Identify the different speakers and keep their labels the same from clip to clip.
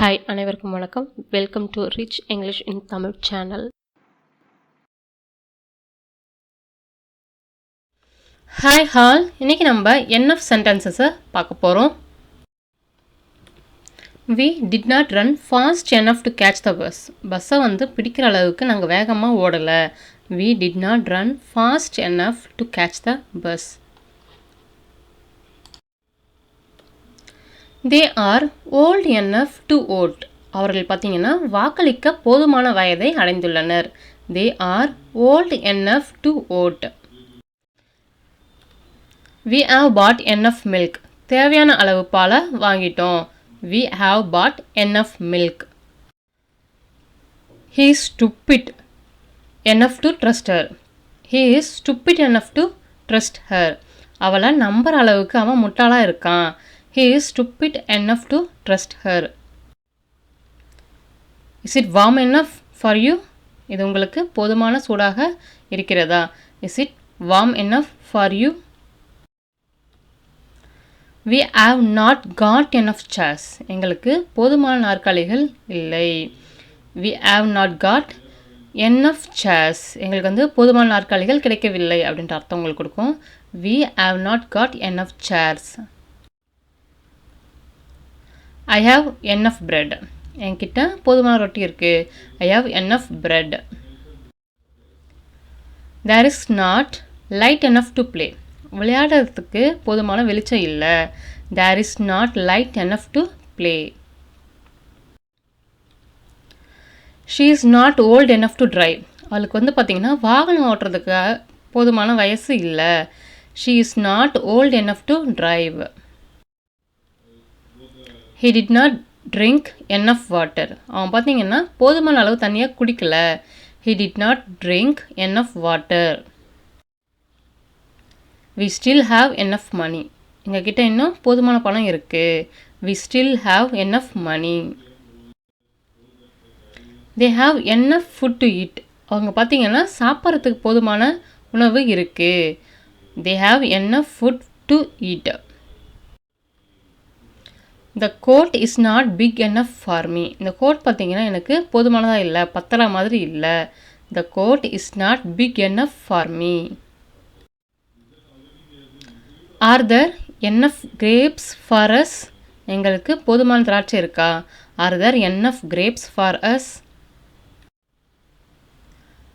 Speaker 1: Hi அனைவருக்கும் வணக்கம். Welcome to rich English in Tamil channel. Hi hall, இன்றைக்கி நம்ம என்எஃப் சென்டென்சஸை பார்க்க போகிறோம். We did not run fast NF to catch the bus. பஸ்ஸை பிடிக்கிற அளவுக்கு நாங்கள் வேகமாக ஓடலை. We did not run fast NF to catch the bus. They are volt NF to vote. அவர்கள் பார்த்தீங்கன்னா வாக்களிக்க போதுமான வயதை அடைந்துள்ளனர். They are volt NF to vote. We have bought enough milk. தேவையான அளவு பாலை வாங்கிட்டோம். We have bought enough milk. He is stupid enough to trust her. He is stupid enough to trust her. அவளை நம்புற அளவுக்கு அவன் முட்டாளாக இருக்கான். He is stupid enough to trust her. Is it warm enough for you? இது உங்களுக்கு போதுமான சூடாக இருக்கிறதா? Is it warm enough for you? We have not got enough chairs. எங்களுக்கு போதுமான நாற்காலிகள் இல்லை. We have not got enough chairs. எங்களுக்கு போதுமான நாற்காலிகள் கிடைக்கவில்லை அப்படின்ற அர்த்தம் உங்களுக்கு கொடுக்கும். We have not got enough chairs. I have enough bread. என்கிட்ட போதுமான ரொட்டி இருக்குது. I have enough bread. There is not light enough to play. விளையாடுறதுக்கு போதுமான வெளிச்சம் இல்லை. There is not light enough to play. She is not old enough to drive. அவளுக்கு பார்த்தீங்கன்னா வாகனம் ஓட்டுறதுக்கு போதுமான வயசு இல்லை. She is not old enough to drive. He did not drink enough water. அவன் பார்த்தீங்கன்னா போதுமான அளவு தண்ணியாக குடிக்கல. He did not drink enough water. We still have enough money. எங்ககிட்ட இன்னும் போதுமான பணம் இருக்குது. We still have enough money. They have enough food to eat. அவங்க பார்த்தீங்கன்னா சாப்பிட்றதுக்கு போதுமான உணவு இருக்குது. They have enough food to eat. The coat is not big enough for me. இந்த கோட் பார்த்தீங்கன்னா எனக்கு போதுமானதாக இல்லை, பத்தலை மாதிரி இல்லை. The coat is not big enough for me. Are there enough grapes for us? எங்களுக்கு போதுமான திராட்சை இருக்கா? Are there enough grapes for us?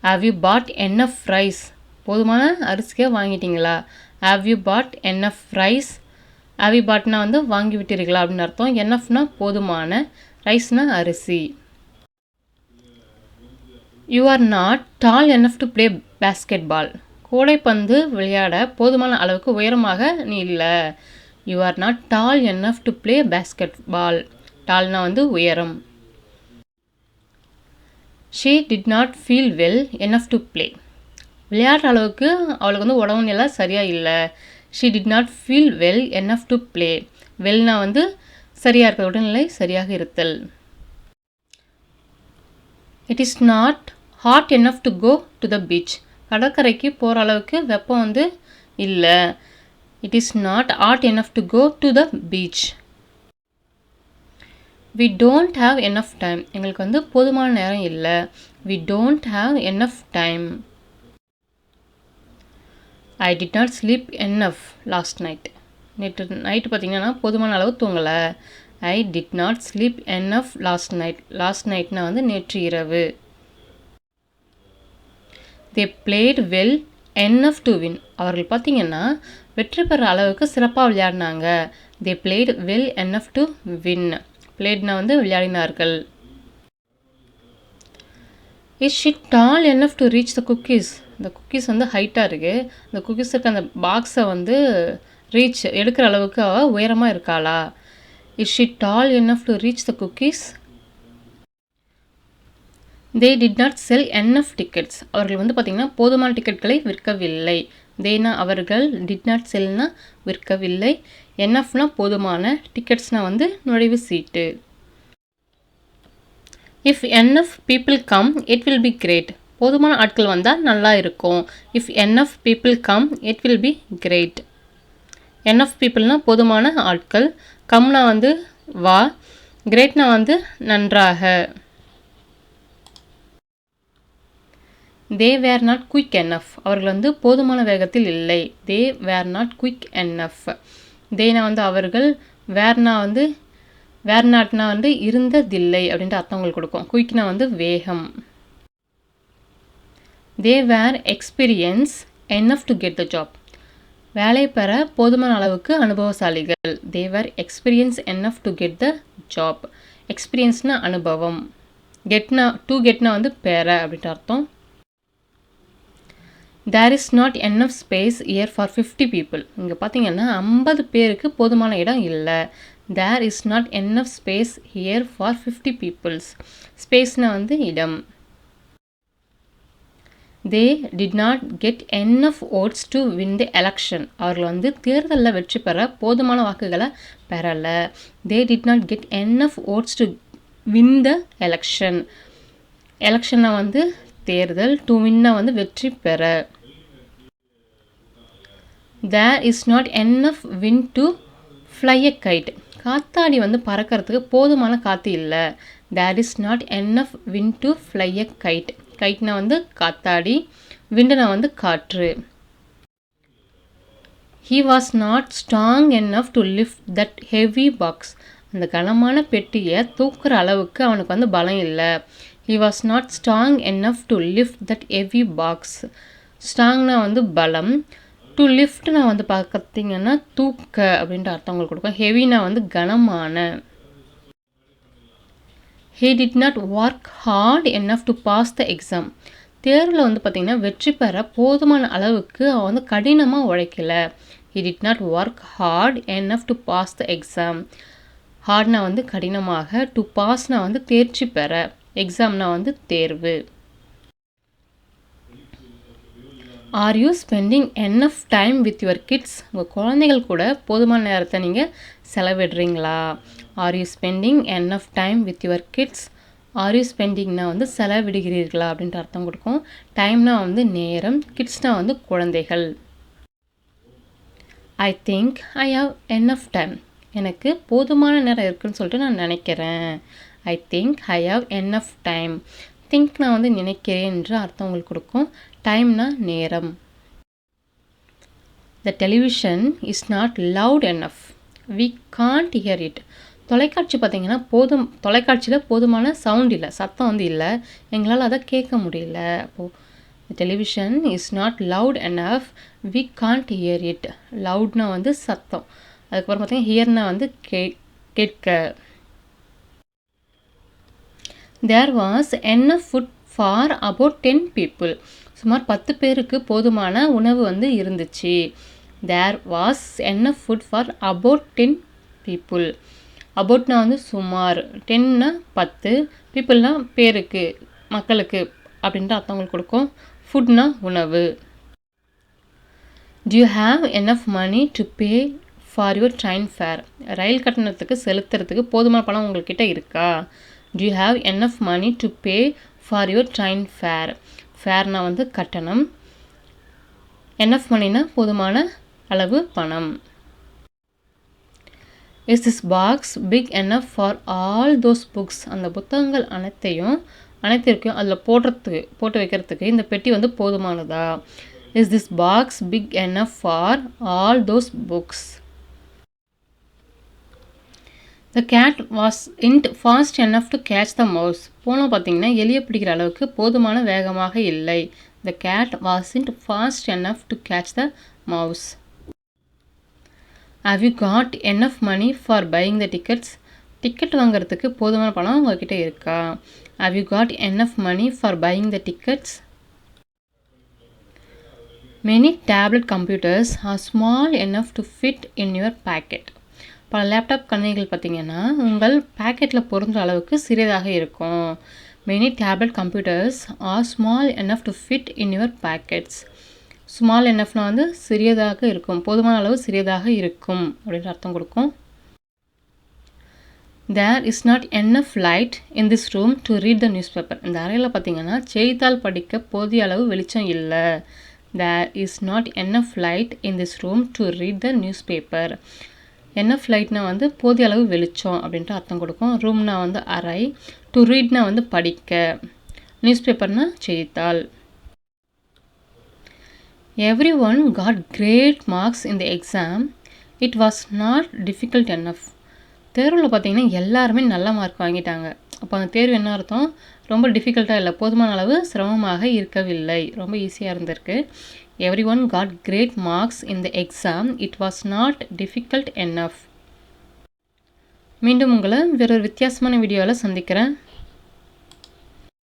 Speaker 1: Have you bought enough rice? போதுமான அரிசியை வாங்கிட்டீங்களா? Have you bought enough rice? அவி பாட்னா வாங்கி விட்டீர்களா அப்படின்னு அர்த்தம். என்னஃப்னா போதுமான, ரைஸ்னா அரிசி. You are not tall enough to play basketball. கூடைப்பந்து விளையாட போதுமான அளவுக்கு உயரமாக நீ இல்லை. You are not tall enough to play basketball. டால்னா உயரம். She did not feel well enough to play. விளையாடுற அளவுக்கு அவளுக்கு உடம்பு நிலை சரியாக இல்லை. She did not feel well enough to play. வெல்னா சரியாக இருக்கிற உடல்நிலை சரியாக இருத்தல். It is not hot enough to go to the beach. கடற்கரைக்கு போகிற அளவுக்கு வெப்பம் இல்லை. It is not hot enough to go to the beach. We don't have enough time. எங்களுக்கு போதுமான நேரம் இல்லை. We don't have enough time. I did not sleep enough last night. நேற்று நைட்டு பார்த்தீங்கன்னா போதுமான அளவு தூங்கலை. I did not sleep enough last night. Last நைட்னா நேற்று இரவு. They played well enough to win. அவர்கள் பார்த்தீங்கன்னா வெற்றி பெற அளவுக்கு சிறப்பாக விளையாடினாங்க. They played well enough to win. playedனா விளையாடினார்கள். Is she tall enough to reach the cookies? இந்த குக்கீஸ் ஹைட்டாக இருக்குது. அந்த குக்கீஸ் இருக்க அந்த பாக்ஸை ரீச் எடுக்கிற அளவுக்கு அவள் உயரமாக இருக்காளா? Is she tall enough to reach the cookies? They did not sell enough tickets. அவர்கள் பார்த்திங்கன்னா போதுமான டிக்கெட்களை விற்கவில்லை. தேனா அவர்கள், டிட் நாட் செல்னா விற்கவில்லை, எனஃப்னா போதுமான, டிக்கெட்ஸ்னால் நுழைவு சீட்டு. If enough people come it will be great. போதுமான ஆட்கள் வந்தால் நல்லா இருக்கும். If enough people come it will be great. enough peopleனா போதுமான ஆட்கள், கம்னா வா, கிரேட்னா வந்து நன்றாக. தே வேர் நாட் குயிக் என்எஃப், அவர்கள் வந்து போதுமான வேகத்தில் இல்லை. தே வேர் நாட் குயிக் என்எஃப். தேனா வந்து அவர்கள், வேர்னா வந்து வேர் நாட்னா வந்து இருந்ததில்லை அப்படின்ட்டு அர்த்தம் உங்களுக்கு கொடுக்கும். குயிக்னா வந்து வேகம். They were experience enough to get the job, வேலை பெற போதுமான அளவுக்கு அனுபவசாலிகள். They were experience enough to get the job. எக்ஸ்பீரியன்ஸ்னா அனுபவம். கெட்னா கெட்னா வந்து பெற அப்படின்ட்டு அர்த்தம். There is not enough space here for 50 people. இங்கே பார்த்தீங்கன்னா 50 பேருக்கு போதுமான இடம் இல்லை. There is not enough space here for 50 peoples. ஸ்பேஸ்னால் வந்து இடம். They did not get enough votes to win the election, அவர்கள் வந்து தேர்தலில் வெற்றி பெற போதுமான வாக்குகளை பெறலை. They did not get enough votes to win the election. எலெக்ஷனை வந்து தேர்தல், டு வின்னா வந்து வெற்றி பெற. There is not enough wind to fly a kite, காத்தாடி வந்து பறக்கிறதுக்கு போதுமான காற்று இல்லை. There is not enough wind to fly a kite. கைட்னா வந்து காத்தாடி, விண்டுனா வந்து காற்று. He was not strong enough to lift that heavy box, அந்த கனமான பெட்டியை தூக்குற அளவுக்கு அவனுக்கு வந்து பலம் இல்லை. He was not strong enough to lift that heavy box. ஸ்ட்ராங்னா வந்து பலம், டு லிஃப்ட்னா வந்து பார்த்தீங்கன்னா தூக்க அப்படின்ற அர்த்தம் உங்களுக்கு கொடுக்கும். ஹெவினா வந்து கனமான. He did not work hard enough to pass the exam, தேர்வில் வந்து பார்த்திங்கன்னா வெற்றி பெற போதுமான அளவுக்கு அவன் வந்து கடினமாக உழைக்கல. He did not work hard enough to pass the exam. ஹார்ட்னா வந்து கடினமாக, டு பாஸ்னா வந்து தேர்ச்சி பெற, எக்ஸாம்னா வந்து தேர்வு. Are you spending enough time with your kids, உங்கள் குழந்தைகள் கூட போதுமான நேரத்தை நீங்கள் செலவிடுறீங்களா? Are you spending enough time with your kids. Are you ஸ்பெண்டிங்னா வந்து செலவிடுகிறீர்களா அப்படின்ட்டு அர்த்தம் கொடுக்கும். டைம்னா வந்து நேரம், கிட்ஸ்னா வந்து குழந்தைகள். I think I have enough time, எனக்கு போதுமான நேரம் இருக்குன்னு சொல்லிட்டு நான் நினைக்கிறேன். I think I have enough time. திங்க்னா வந்து நினைக்கிறேன் என்று அர்த்தம் உங்களுக்கு கொடுக்கும். டைம்னா நேரம். The television is not loud enough, we can't hear it. தொலைக்காட்சி பார்த்திங்கன்னா தொலைக்காட்சியில் போதுமான சவுண்ட் இல்லை, சத்தம் வந்து இல்லை, எங்களால் அதை கேட்க முடியல. அப்போது the television is not loud enough, we can't hear it. லவுட்னா வந்து சத்தம், அதுக்கப்புறம் பார்த்திங்கன்னா ஹியர்னா வந்து கேட்க. There was enough food for about 10 people. சுமார் 10 பேருக்கு போதுமான உணவு வந்து இருந்துச்சு. There was enough food for about 10 people. அபவுட்னா வந்து சுமார், 10னா 10, பீப்புள்னா பேருக்கு, மக்களுக்கு அப்படின்ற அர்த்தங்களுக்கு கொடுக்கும். ஃபுட்னா உணவு. Do you have enough money to pay for your train fare, ரயில் கட்டணத்துக்கு செலுத்துறதுக்கு போதுமான பணம் உங்கள்கிட்ட இருக்கா? Do you have enough money to pay for your train fare? ஃபேர்னா வந்து கட்டணம், enough moneyனா போதுமான அளவு பணம். Is this box big enough for all those books? அந்த புத்தகங்கள் அனைத்திற்கும் அதில் போட்டு வைக்கிறதுக்கு இந்த பெட்டி வந்து போதுமானதா? Is this box big enough for all those books? The cat wasn't fast enough to catch the mouse. போனோம் பார்த்தீங்கன்னா எலியை பிடிக்கிற அளவுக்கு போதுமான வேகமாக இல்லை. The cat wasn't fast enough to catch the mouse. Have you got enough money for buying the tickets? Ticket வாங்குறதுக்கு போதுமான பணம் உங்ககிட்ட இருக்கா? Have you got enough money for buying the tickets? Many tablet computers are small enough to fit in your packet. பல laptop கணினிகள் பார்த்திங்கன்னா உங்கள் பேக்கெட்டில் பொருந்துற அளவுக்கு சிறியதாக இருக்கும். Many tablet computers are small enough to fit in your packets. Small எனஃப்னா வந்து சிறியதாக இருக்கும், போதுமான அளவு சிறியதாக இருக்கும் அப்படின்ற அர்த்தம் கொடுக்கும். There is not enough light in this room to read the newspaper. இந்த அறையில் பார்த்திங்கன்னா செய்தித்தாள் படிக்க போதிய அளவு வெளிச்சம் இல்லை. There is not enough light in this room to read the newspaper. Enough லைட்னா வந்து போதிய அளவு வெளிச்சம் அப்படின்ட்டு அர்த்தம் கொடுக்கும். ரூம்னா வந்து அறை. டு ரீட்னா வந்து படிக்க. நியூஸ் பேப்பர்னா செய்தித்தாள். Everyone got great marks in the exam. It was not difficult enough. தேர்வில் பார்த்தீங்கன்னா எல்லாருமே நல்ல மார்க் வாங்கிட்டாங்க. அப்போ அந்த தேர்வு என்ன அர்த்தம்? ரொம்ப டிஃபிகல்ட்டாக இல்லை, போதுமான அளவு சிரமமாக இருக்கவில்லை, ரொம்ப ஈஸியாக இருந்திருக்கு. Everyone got great marks in the exam. It was not difficult enough. மீண்டும் உங்களை வேறொரு வித்தியாசமான வீடியோவில் சந்திக்கிறேன்.